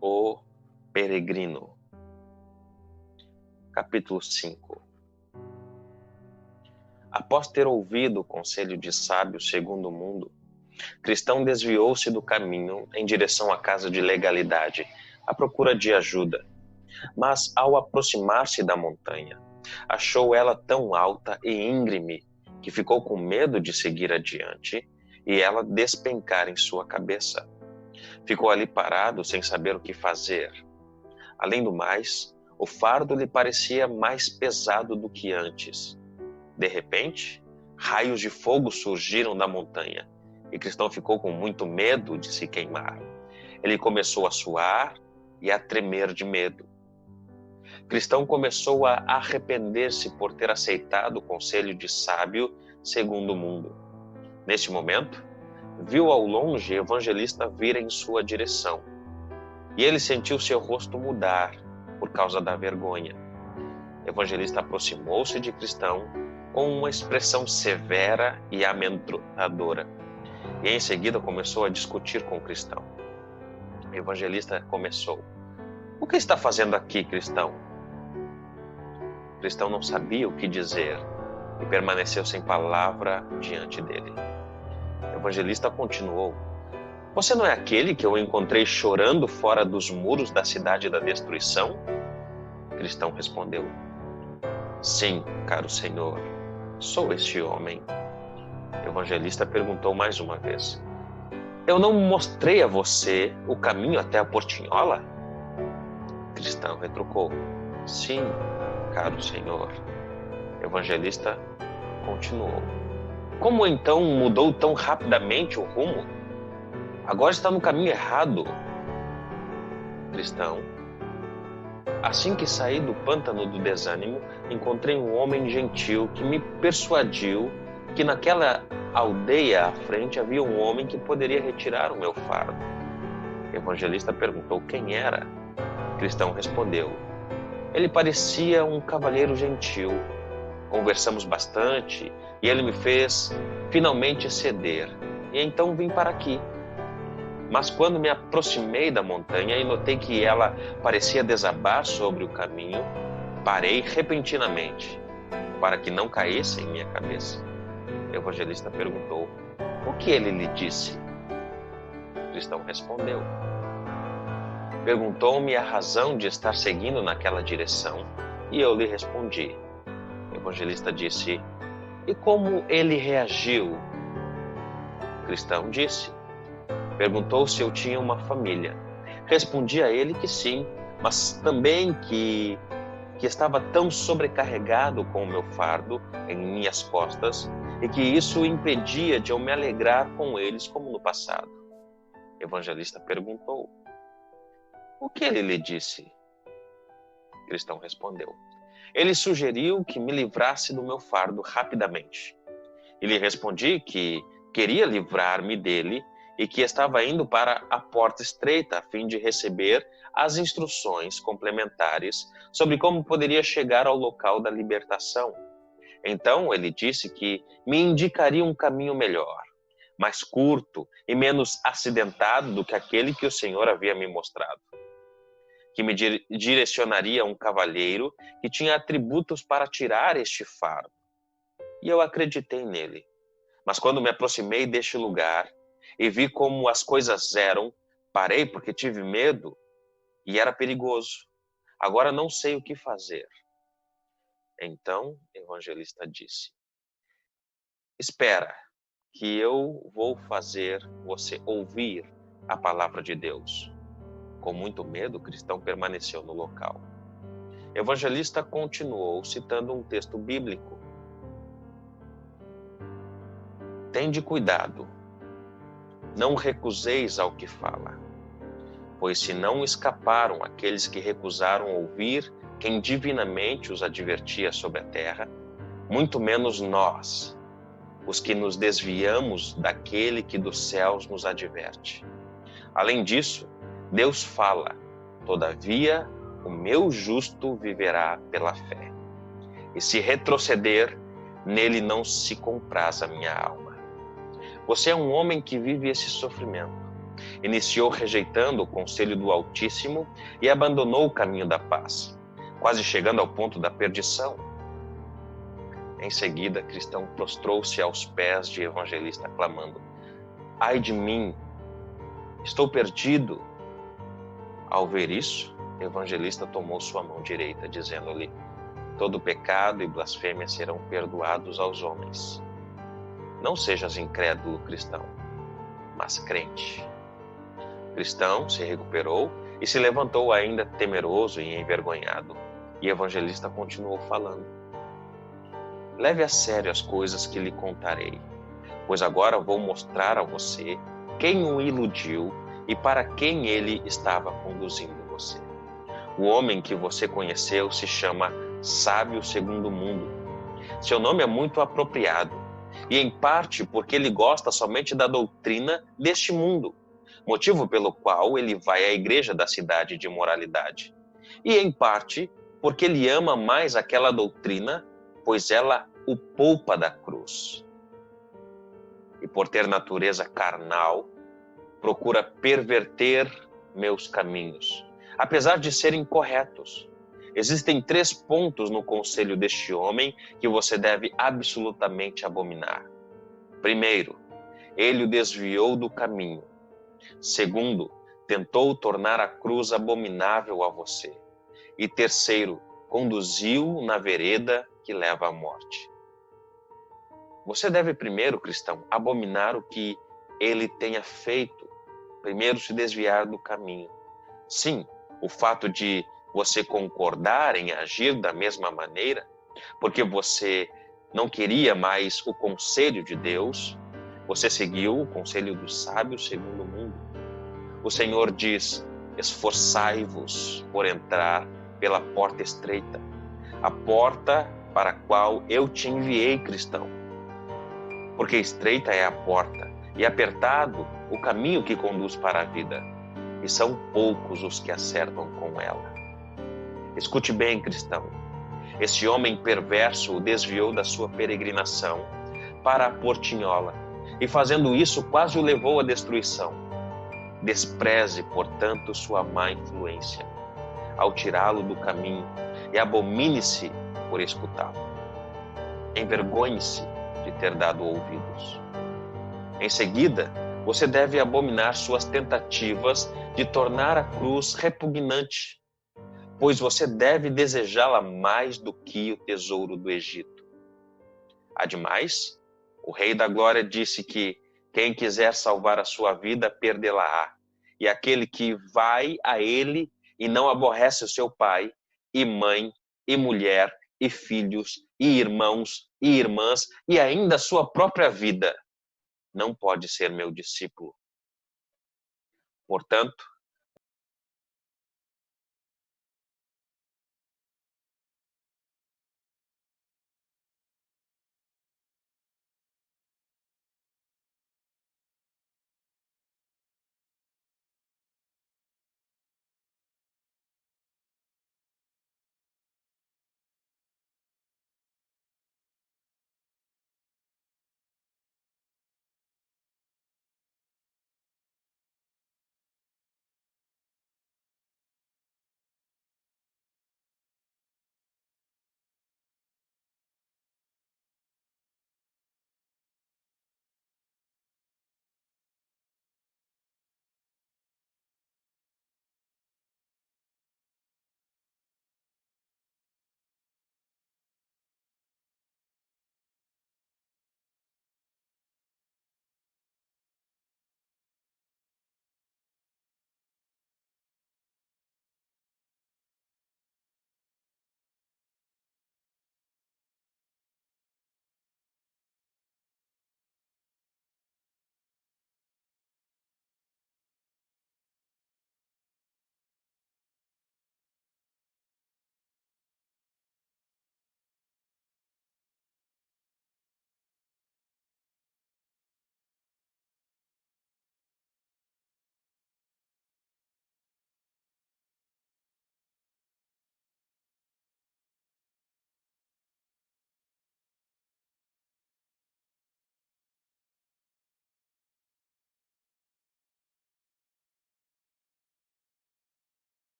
O Peregrino. Capítulo 5. Após ter ouvido o conselho de sábio segundo o mundo, Cristão desviou-se do caminho em direção à casa de legalidade, à procura de ajuda. Mas, ao aproximar-se da montanha, achou ela tão alta e íngreme que ficou com medo de seguir adiante e ela despencar em sua cabeça. Ficou ali parado sem saber o que fazer. Além do mais, o fardo lhe parecia mais pesado do que antes. De repente, raios de fogo surgiram da montanha e Cristão ficou com muito medo de se queimar. Ele começou a suar e a tremer de medo. Cristão começou a arrepender-se por ter aceitado o conselho de sábio segundo o mundo. Neste momento, viu ao longe Evangelista vir em sua direção. E ele sentiu seu rosto mudar por causa da vergonha. Evangelista aproximou-se de Cristão com uma expressão severa e amedrontadora. E em seguida começou a discutir com Cristão. Evangelista começou: "O que está fazendo aqui, Cristão?" Cristão não sabia o que dizer e permaneceu sem palavra diante dele. Evangelista continuou: "Você não é aquele que eu encontrei chorando fora dos muros da cidade da destruição?" Cristão respondeu: "Sim, caro Senhor, sou este homem." Evangelista perguntou mais uma vez: "Eu não mostrei a você o caminho até a portinhola?" Cristão retrucou: "Sim, caro Senhor." Evangelista continuou: "Como então mudou tão rapidamente o rumo? Agora está no caminho errado." Cristão: "Assim que saí do pântano do desânimo, encontrei um homem gentil que me persuadiu que naquela aldeia à frente havia um homem que poderia retirar o meu fardo." Evangelista perguntou quem era. Cristão respondeu: "Ele parecia um cavalheiro gentil. Conversamos bastante e ele me fez finalmente ceder. E então vim para aqui. Mas quando me aproximei da montanha e notei que ela parecia desabar sobre o caminho, parei repentinamente, para que não caísse em minha cabeça." O evangelista perguntou: "O que ele lhe disse?" Cristão respondeu: "Perguntou-me a razão de estar seguindo naquela direção, e eu lhe respondi." O evangelista disse: "E como ele reagiu?" Cristão disse: "Perguntou se eu tinha uma família. Respondi a ele que sim, mas também que estava tão sobrecarregado com o meu fardo em minhas costas e que isso impedia de eu me alegrar com eles como no passado." O evangelista perguntou: "O que ele lhe disse?" Cristão respondeu: "Ele sugeriu que me livrasse do meu fardo rapidamente. E lhe respondi que queria livrar-me dele e que estava indo para a porta estreita a fim de receber as instruções complementares sobre como poderia chegar ao local da libertação. Então ele disse que me indicaria um caminho melhor, mais curto e menos acidentado do que aquele que o Senhor havia me mostrado. Que me direcionaria a um cavalheiro que tinha atributos para tirar este fardo. E eu acreditei nele. Mas quando me aproximei deste lugar e vi como as coisas eram, parei porque tive medo e era perigoso. Agora não sei o que fazer." Então o evangelista disse: "Espera, que eu vou fazer você ouvir a palavra de Deus." Com muito medo, Cristão permaneceu no local. O evangelista continuou citando um texto bíblico: "Tende cuidado, não recuseis ao que fala, pois se não escaparam aqueles que recusaram ouvir quem divinamente os advertia sobre a terra, muito menos nós, os que nos desviamos daquele que dos céus nos adverte. Além disso, Deus fala: todavia, o meu justo viverá pela fé. E se retroceder, nele não se compraz a minha alma." Você é um homem que vive esse sofrimento. Iniciou rejeitando o conselho do Altíssimo e abandonou o caminho da paz, quase chegando ao ponto da perdição. Em seguida, Cristão prostrou-se aos pés de Evangelista, clamando: ai de mim, estou perdido. Ao ver isso, Evangelista tomou sua mão direita, dizendo-lhe: todo pecado e blasfêmia serão perdoados aos homens. Não sejas incrédulo, Cristão, mas crente. Cristão se recuperou e se levantou ainda temeroso e envergonhado. E Evangelista continuou falando: leve a sério as coisas que lhe contarei, pois agora vou mostrar a você quem o iludiu e para quem ele estava conduzindo você. O homem que você conheceu se chama Sábio Segundo o Mundo. Seu nome é muito apropriado, e em parte porque ele gosta somente da doutrina deste mundo, motivo pelo qual ele vai à igreja da cidade de moralidade. E em parte porque ele ama mais aquela doutrina, pois ela o poupa da cruz. E por ter natureza carnal, procura perverter meus caminhos, apesar de serem corretos. Existem 3 pontos no conselho deste homem que você deve absolutamente abominar. Primeiro, ele o desviou do caminho. Segundo, tentou tornar a cruz abominável a você. E terceiro, conduziu na vereda que leva à morte. Você deve primeiro, cristão, abominar o que ele tenha feito. Primeiro, se desviar do caminho. Sim, o fato de você concordar em agir da mesma maneira, porque você não queria mais o conselho de Deus, você seguiu o conselho do sábio segundo o mundo. O Senhor diz: esforçai-vos por entrar pela porta estreita, a porta para a qual eu te enviei, cristão. Porque estreita é a porta e apertado o caminho que conduz para a vida, e são poucos os que acertam com ela. Escute bem, cristão. Esse homem perverso o desviou da sua peregrinação para a portinhola, e fazendo isso quase o levou à destruição. Despreze, portanto, sua má influência ao tirá-lo do caminho e abomine-se por escutá-lo. Envergonhe-se de ter dado ouvidos. Em seguida, você deve abominar suas tentativas de tornar a cruz repugnante, pois você deve desejá-la mais do que o tesouro do Egito. Ademais, o Rei da Glória disse que quem quiser salvar a sua vida, perdê-la-á. E aquele que vai a ele e não aborrece o seu pai, e mãe, e mulher, e filhos, e irmãos, e irmãs, e ainda a sua própria vida, não pode ser meu discípulo. Portanto,